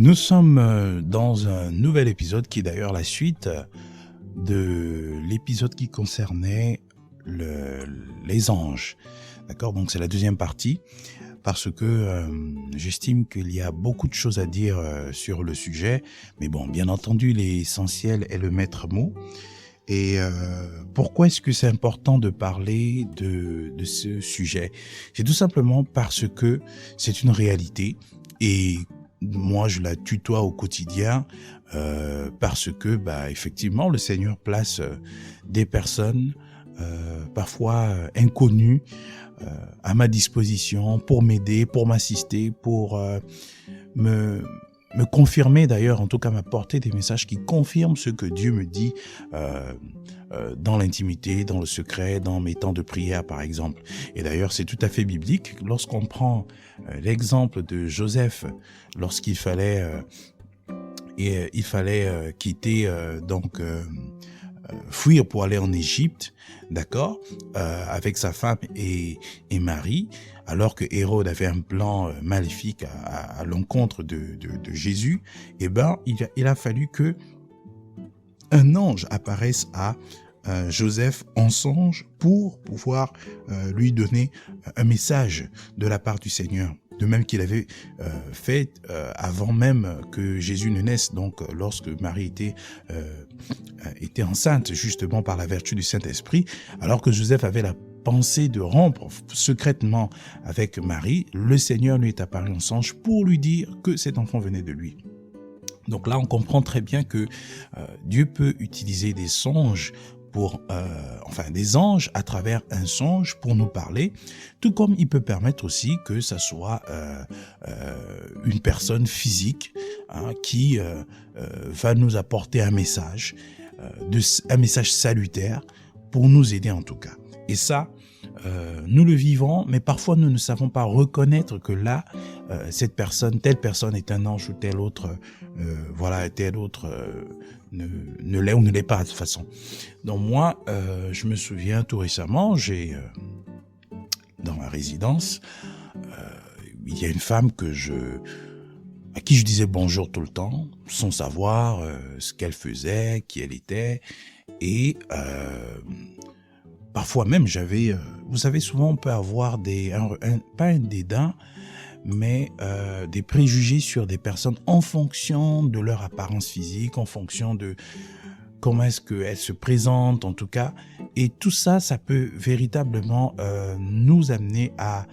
Nous sommes dans un nouvel épisode qui est d'ailleurs la suite de l'épisode qui concernait les anges. D'accord? Donc c'est la deuxième partie parce que j'estime qu'il y a beaucoup de choses à dire sur le sujet. Mais bon, bien entendu, l'essentiel est le maître mot. Et pourquoi est-ce que c'est important de parler de ce sujet? C'est tout simplement parce que c'est une réalité et moi je la tutoie au quotidien parce que effectivement le Seigneur place des personnes parfois inconnues à ma disposition pour m'aider, pour m'assister, pour me confirmer d'ailleurs, en tout cas m'apporter des messages qui confirment ce que Dieu me dit dans l'intimité, dans le secret, dans mes temps de prière par exemple. Et d'ailleurs c'est tout à fait biblique lorsqu'on prend l'exemple de Joseph lorsqu'il fallait quitter fuir pour aller en Égypte, d'accord, avec sa femme et Marie, alors que Hérode avait un plan maléfique à l'encontre de Jésus. Il a fallu que un ange apparaisse à Joseph en songe pour pouvoir lui donner un message de la part du Seigneur. De même qu'il avait fait avant même que Jésus ne naisse, donc lorsque Marie était enceinte justement par la vertu du Saint-Esprit, alors que Joseph avait la pensée de rompre secrètement avec Marie, le Seigneur lui est apparu en songe pour lui dire que cet enfant venait de lui. Donc là, on comprend très bien que Dieu peut utiliser des songes des anges à travers un songe pour nous parler, tout comme il peut permettre aussi que ça soit une personne physique qui va nous apporter un message salutaire pour nous aider en tout cas. Et ça, nous le vivons, mais parfois nous ne savons pas reconnaître que là, telle personne est un ange ou tel autre ne l'est ou ne l'est pas de toute façon. Donc moi, je me souviens tout récemment, dans ma résidence, il y a une femme à qui je disais bonjour tout le temps, sans savoir ce qu'elle faisait, qui elle était, et parfois même vous savez, souvent on peut avoir pas un dédain, mais des préjugés sur des personnes en fonction de leur apparence physique, en fonction de comment est-ce qu'elles se présentent en tout cas. Et tout ça, ça peut véritablement nous amener à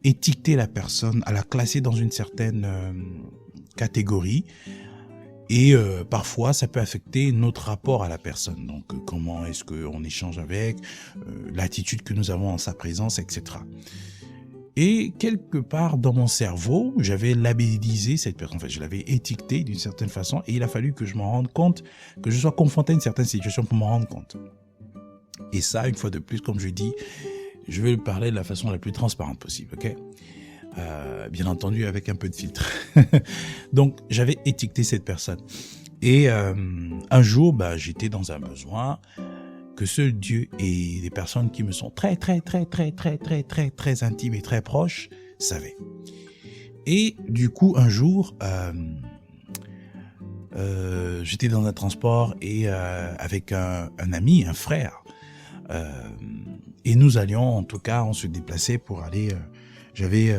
étiqueter la personne, à la classer dans une certaine catégorie. Et parfois, ça peut affecter notre rapport à la personne. Donc, comment est-ce qu'on échange avec, l'attitude que nous avons en sa présence, etc. Et quelque part dans mon cerveau, j'avais labellisé cette personne, je l'avais étiquetée d'une certaine façon, et il a fallu que je m'en rende compte, que je sois confronté à une certaine situation pour m'en rendre compte. Et ça, une fois de plus, comme je dis, je vais parler de la façon la plus transparente possible, ok ? Bien entendu, avec un peu de filtre. Donc, j'avais étiqueté cette personne. Et un jour, j'étais dans un besoin que seul Dieu et les personnes qui me sont très intimes et très proches savaient. Et du coup, un jour, j'étais dans un transport et avec un ami, un frère, et nous allions, en tout cas, on se déplaçait pour aller. J'avais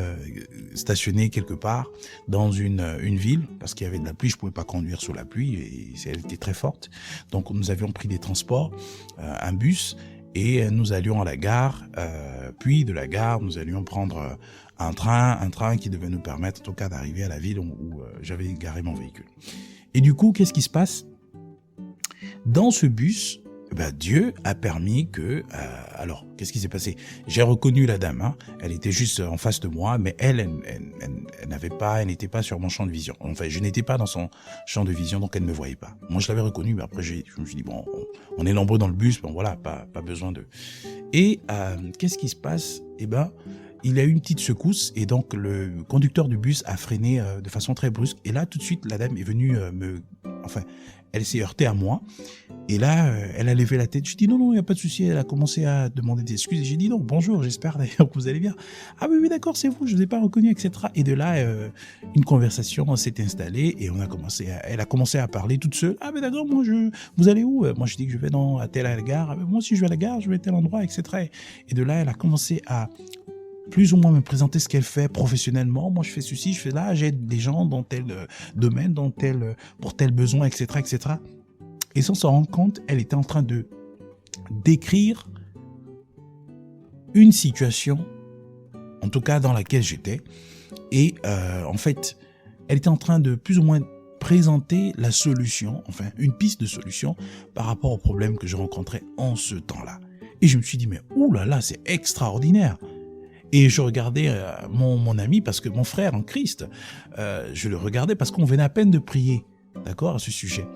stationné quelque part dans une ville parce qu'il y avait de la pluie, je pouvais pas conduire sous la pluie et elle était très forte. Donc nous avions pris des transports, un bus, et nous allions à la gare. Puis de la gare, nous allions prendre un train qui devait nous permettre en tout cas d'arriver à la ville où j'avais garé mon véhicule. Et du coup, qu'est-ce qui se passe? Dans ce bus, Dieu a permis que... alors, qu'est-ce qui s'est passé? J'ai reconnu la dame, elle était juste en face de moi, mais elle n'était pas sur mon champ de vision. Enfin, je n'étais pas dans son champ de vision, donc elle ne me voyait pas. Moi, je l'avais reconnue, mais après, je me suis dit, bon, on est nombreux dans le bus, bon voilà, pas besoin de... Et qu'est-ce qui se passe? Il y a eu une petite secousse, et donc le conducteur du bus a freiné de façon très brusque. Et là, tout de suite, la dame est venue elle s'est heurtée à moi. Et là, elle a levé la tête. Je dis non, il n'y a pas de souci. Elle a commencé à demander des excuses. Et j'ai dit non, bonjour, j'espère d'ailleurs que vous allez bien. Ah oui, d'accord, c'est vous, je ne vous ai pas reconnu, etc. Et de là, une conversation s'est installée et elle a commencé à parler toute seule. Ah mais d'accord, vous allez où? Moi, je dis que je vais à telle gare. Ah, moi aussi, je vais à la gare, je vais à tel endroit, etc. Et de là, elle a commencé à plus ou moins me présenter ce qu'elle fait professionnellement. Moi, je fais ceci, je fais là, j'aide des gens dans tel domaine, pour tel besoin, etc., etc. Et sans s'en rendre compte, elle était en train de décrire une situation, en tout cas dans laquelle j'étais. Et en fait, elle était en train de plus ou moins présenter la solution, enfin une piste de solution par rapport au problème que je rencontrais en ce temps-là. Et je me suis dit, mais oulala, c'est extraordinaire. Et je regardais mon ami, parce que mon frère en Christ, je le regardais parce qu'on venait à peine de prier, d'accord, à ce sujet.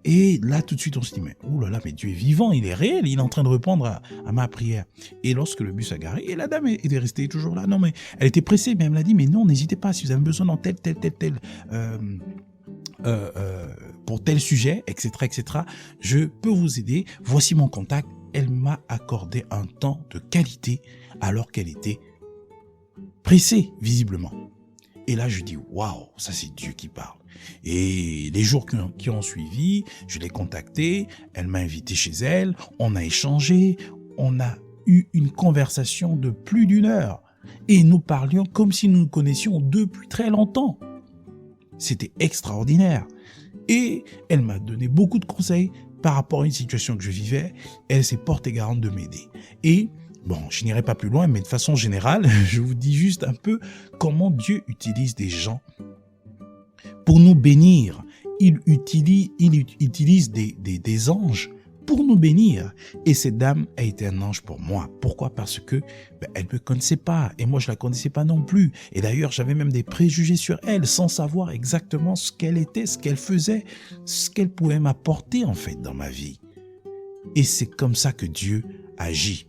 Et là, tout de suite, on se dit, mais mais Dieu est vivant, il est réel, il est en train de répondre à ma prière. Et lorsque le bus a garé, et la dame était restée toujours là. Non, mais elle était pressée, mais elle me l'a dit, mais non, n'hésitez pas, si vous avez besoin dans tel, pour tel sujet, etc., etc., je peux vous aider, voici mon contact. Elle m'a accordé un temps de qualité alors qu'elle était pressée, visiblement. Et là, je dis, waouh, ça c'est Dieu qui parle. Et les jours qui ont suivi, je l'ai contactée, elle m'a invité chez elle, on a échangé, on a eu une conversation de plus d'1 heure. Et nous parlions comme si nous nous connaissions depuis très longtemps. C'était extraordinaire. Et elle m'a donné beaucoup de conseils par rapport à une situation que je vivais. Elle s'est portée garante de m'aider. Et bon, je n'irai pas plus loin, mais de façon générale, je vous dis juste un peu comment Dieu utilise des gens pour nous bénir. Il utilise des anges pour nous bénir. Et cette dame a été un ange pour moi. Pourquoi? Parce que elle ne me connaissait pas et moi je la connaissais pas non plus. Et d'ailleurs, j'avais même des préjugés sur elle sans savoir exactement ce qu'elle était, ce qu'elle faisait, ce qu'elle pouvait m'apporter en fait dans ma vie. Et c'est comme ça que Dieu agit.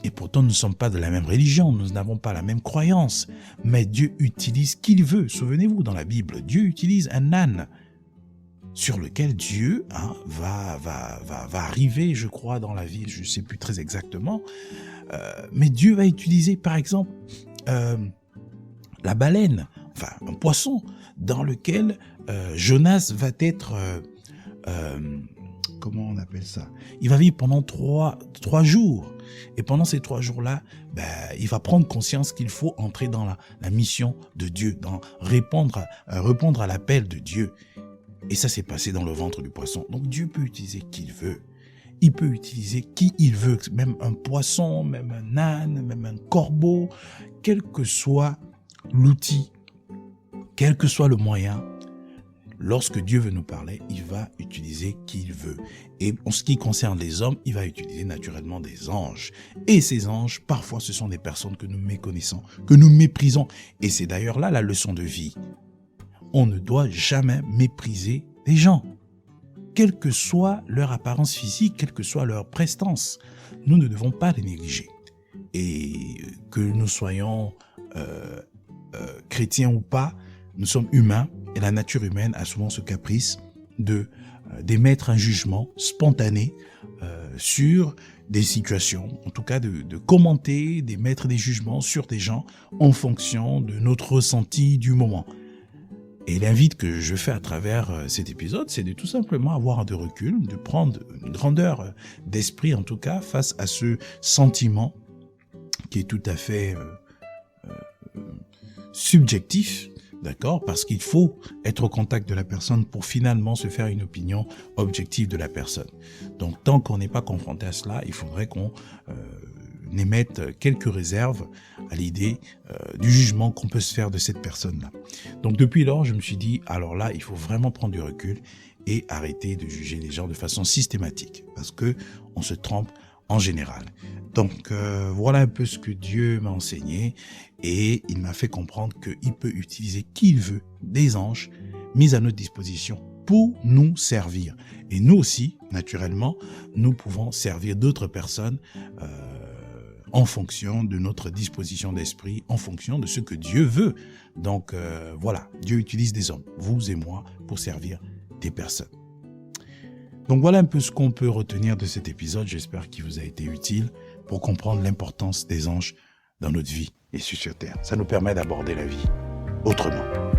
Et pourtant, nous ne sommes pas de la même religion, nous n'avons pas la même croyance. Mais Dieu utilise qui il veut. Souvenez-vous, dans la Bible, Dieu utilise un âne sur lequel Dieu va arriver, je crois, dans la ville. Je ne sais plus très exactement. Mais Dieu va utiliser, par exemple, la baleine, enfin un poisson, dans lequel Jonas va être... comment on appelle ça? Il va vivre pendant 3 jours. Et pendant ces 3 jours-là, il va prendre conscience qu'il faut entrer dans la mission de Dieu, répondre à l'appel de Dieu. Et ça s'est passé dans le ventre du poisson. Donc Dieu peut utiliser qui il veut. Il peut utiliser qui il veut, même un poisson, même un âne, même un corbeau, quel que soit l'outil, quel que soit le moyen. Lorsque Dieu veut nous parler, il va utiliser qui il veut. Et en ce qui concerne les hommes, il va utiliser naturellement des anges. Et ces anges, parfois, ce sont des personnes que nous méconnaissons, que nous méprisons. Et c'est d'ailleurs là la leçon de vie. On ne doit jamais mépriser les gens. Quelle que soit leur apparence physique, quelle que soit leur prestance, nous ne devons pas les négliger. Et que nous soyons chrétiens ou pas, nous sommes humains. Et la nature humaine a souvent ce caprice d'émettre un jugement spontané sur des situations, en tout cas de commenter, d'émettre des jugements sur des gens en fonction de notre ressenti du moment. Et l'invite que je fais à travers cet épisode, c'est de tout simplement avoir de recul, de prendre une grandeur d'esprit en tout cas face à ce sentiment qui est tout à fait subjectif. D'accord? Parce qu'il faut être au contact de la personne pour finalement se faire une opinion objective de la personne. Donc, tant qu'on n'est pas confronté à cela, il faudrait qu'on émette quelques réserves à l'idée du jugement qu'on peut se faire de cette personne-là. Donc, depuis lors, je me suis dit, alors là, il faut vraiment prendre du recul et arrêter de juger les gens de façon systématique. Parce que on se trompe en général. Donc, voilà un peu ce que Dieu m'a enseigné et il m'a fait comprendre qu'il peut utiliser qui il veut, des anges mis à notre disposition pour nous servir. Et nous aussi, naturellement, nous pouvons servir d'autres personnes en fonction de notre disposition d'esprit, en fonction de ce que Dieu veut. Donc, voilà, Dieu utilise des hommes, vous et moi, pour servir des personnes. Donc voilà un peu ce qu'on peut retenir de cet épisode. J'espère qu'il vous a été utile pour comprendre l'importance des anges dans notre vie et sur Terre. Ça nous permet d'aborder la vie autrement.